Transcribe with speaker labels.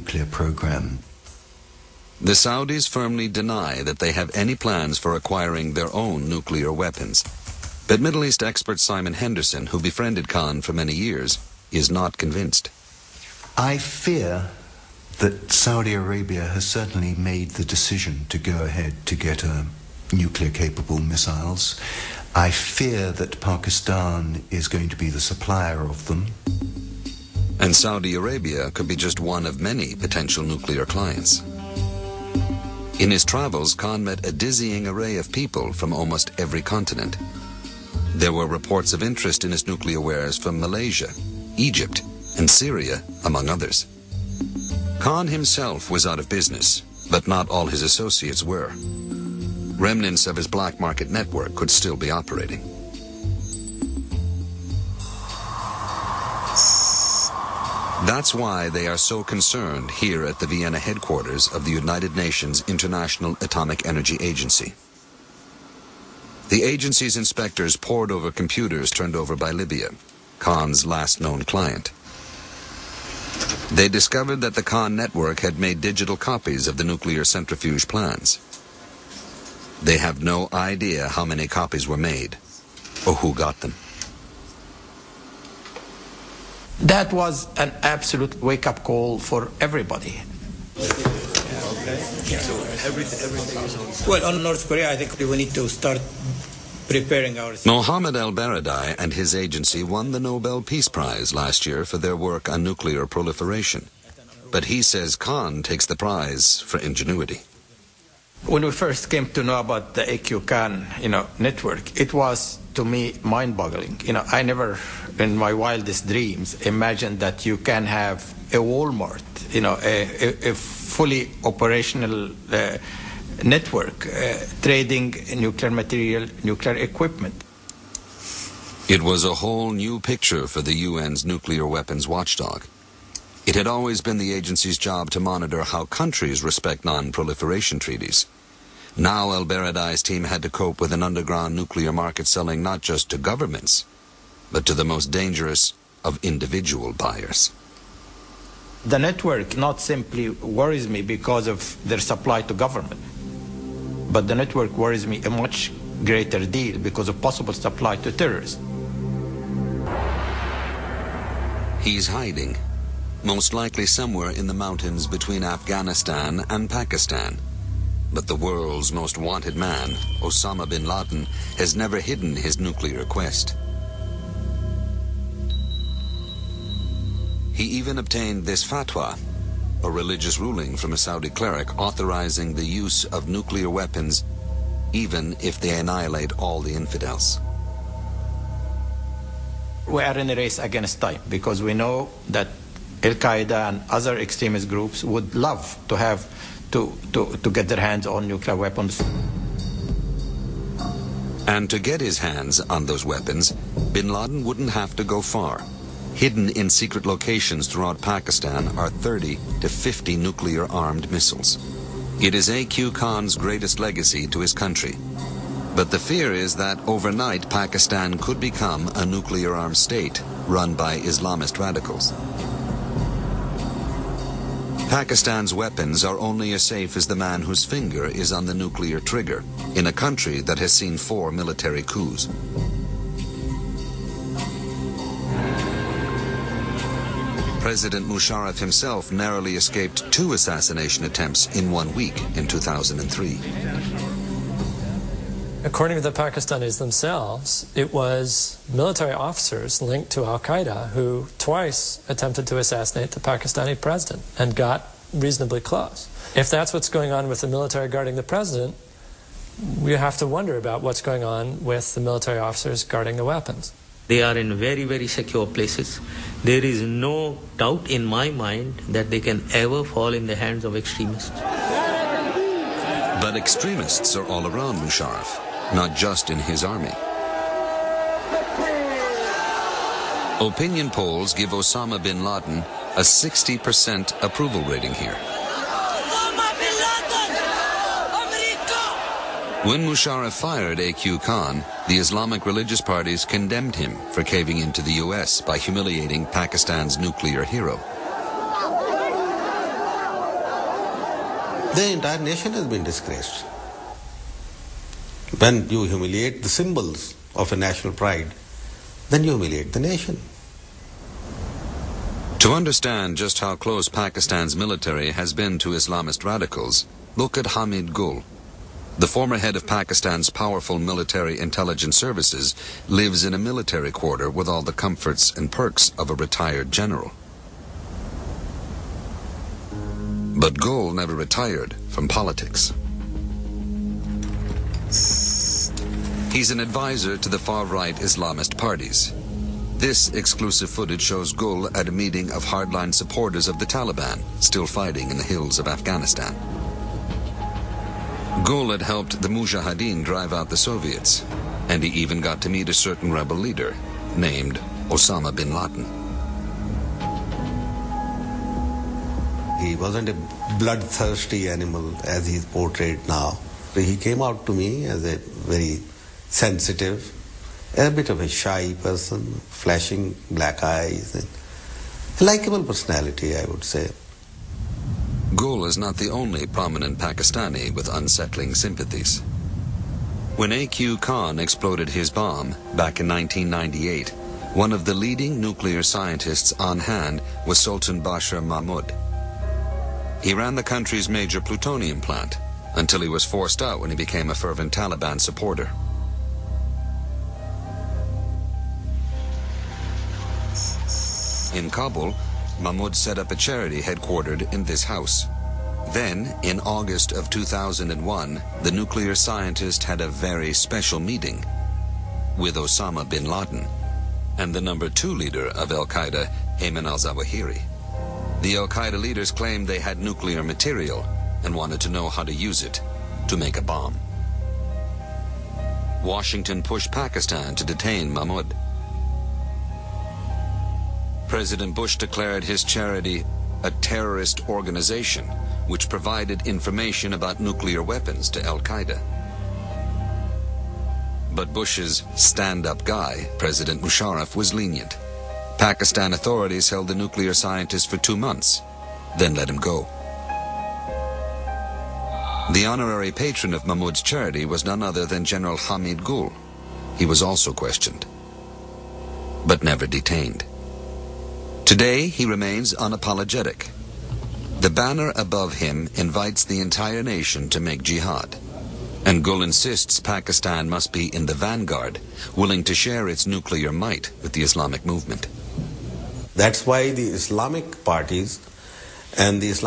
Speaker 1: nuclear program.
Speaker 2: The Saudis firmly deny that they have any plans for acquiring their own nuclear weapons. But Middle East expert Simon Henderson, who befriended Khan for many years, is not convinced.
Speaker 1: I fear that Saudi Arabia has certainly made the decision to go ahead to get nuclear-capable missiles. I fear that Pakistan is going to be the supplier of them.
Speaker 2: And Saudi Arabia could be just one of many potential nuclear clients. In his travels, Khan met a dizzying array of people from almost every continent. There were reports of interest in his nuclear wares from Malaysia, Egypt, and Syria, among others. Khan himself was out of business, but not all his associates were. Remnants of his black market network could still be operating. That's why they are so concerned here at the Vienna headquarters of the United Nations International Atomic Energy Agency. The agency's inspectors pored over computers turned over by Libya, Khan's last known client. They discovered that the Khan network had made digital copies of the nuclear centrifuge plans. They have no idea how many copies were made or who got them.
Speaker 3: That was an absolute wake-up call for everybody. Well, on North Korea, I think we need to start preparing ourselves.
Speaker 2: Mohammed al-Baradei and his agency won the Nobel Peace Prize last year for their work on nuclear proliferation. But he says Khan takes the prize for ingenuity.
Speaker 3: When we first came to know about the AQ Khan, network, it was, to me, mind-boggling. I never, in my wildest dreams, imagined that you can have a Walmart, a fully operational network trading nuclear material, nuclear equipment.
Speaker 2: It was a whole new picture for the UN's nuclear weapons watchdog. It had always been the agency's job to monitor how countries respect non-proliferation treaties. Now al-Baradei's team had to cope with an underground nuclear market selling not just to governments, but to the most dangerous of individual buyers.
Speaker 3: The network not simply worries me because of their supply to government, but the network worries me a much greater deal because of possible supply to terrorists.
Speaker 2: He's hiding, most likely somewhere in the mountains between Afghanistan and Pakistan. But the world's most wanted man, Osama bin Laden, has never hidden his nuclear quest. He even obtained this fatwa, a religious ruling from a Saudi cleric authorizing the use of nuclear weapons even if they annihilate all the infidels.
Speaker 3: We are in a race against time because we know that Al-Qaeda and other extremist groups would love to have to get their hands on nuclear weapons.
Speaker 2: And to get his hands on those weapons, bin Laden wouldn't have to go far. Hidden in secret locations throughout Pakistan are 30 to 50 nuclear-armed missiles. It is AQ Khan's greatest legacy to his country. But the fear is that overnight Pakistan could become a nuclear-armed state run by Islamist radicals. Pakistan's weapons are only as safe as the man whose finger is on the nuclear trigger in a country that has seen 4 military coups. President Musharraf himself narrowly escaped 2 assassination attempts in 1 week in 2003.
Speaker 4: According to the Pakistanis themselves, it was military officers linked to al-Qaeda who twice attempted to assassinate the Pakistani president and got reasonably close. If that's what's going on with the military guarding the president, we have to wonder about what's going on with the military officers guarding the weapons.
Speaker 5: They are in very, very secure places. There is no doubt in my mind that they can ever fall in the hands of extremists.
Speaker 2: But extremists are all around Musharraf, not just in his army. Opinion polls give Osama bin Laden a 60% approval rating here. When Musharraf fired AQ Khan, the Islamic religious parties condemned him for caving into the U.S. by humiliating Pakistan's nuclear hero.
Speaker 6: the entire nation has been disgraced. When you humiliate the symbols of a national pride, then you humiliate the nation.
Speaker 2: To understand just how close Pakistan's military has been to Islamist radicals, look at Hamid Gul. The former head of Pakistan's powerful military intelligence services lives in a military quarter with all the comforts and perks of a retired general. But Gul never retired from politics. He's an advisor to the far-right Islamist parties. This exclusive footage shows Gul at a meeting of hardline supporters of the Taliban, still fighting in the hills of Afghanistan. Gul had helped the Mujahideen drive out the Soviets, and he even got to meet a certain rebel leader named Osama bin Laden.
Speaker 6: He wasn't a bloodthirsty animal as he's portrayed now. He came out to me as a very sensitive, a bit of a shy person, flashing black eyes, and a likable personality, I would say.
Speaker 2: Gul is not the only prominent Pakistani with unsettling sympathies. When A.Q. Khan exploded his bomb back in 1998, one of the leading nuclear scientists on hand was Sultan Bashir Mahmud. He ran the country's major plutonium plant until he was forced out when he became a fervent Taliban supporter. In Kabul, Mahmud set up a charity headquartered in this house. Then, in August of 2001, the nuclear scientist had a very special meeting with Osama bin Laden and the number 2 leader of Al-Qaeda, Ayman al-Zawahiri. The Al-Qaeda leaders claimed they had nuclear material and wanted to know how to use it to make a bomb. Washington pushed Pakistan to detain Mahmud. President Bush declared his charity a terrorist organization which provided information about nuclear weapons to Al-Qaeda. But Bush's stand-up guy, President Musharraf, was lenient. Pakistan authorities held the nuclear scientist for 2 months, then let him go. The honorary patron of Mahmud's charity was none other than General Hamid Gul. He was also questioned, but never detained. Today, he remains unapologetic. The banner above him invites the entire nation to make jihad, and Gul insists Pakistan must be in the vanguard, willing to share its nuclear might with the Islamic movement.
Speaker 6: That's why the Islamic parties and the Islamic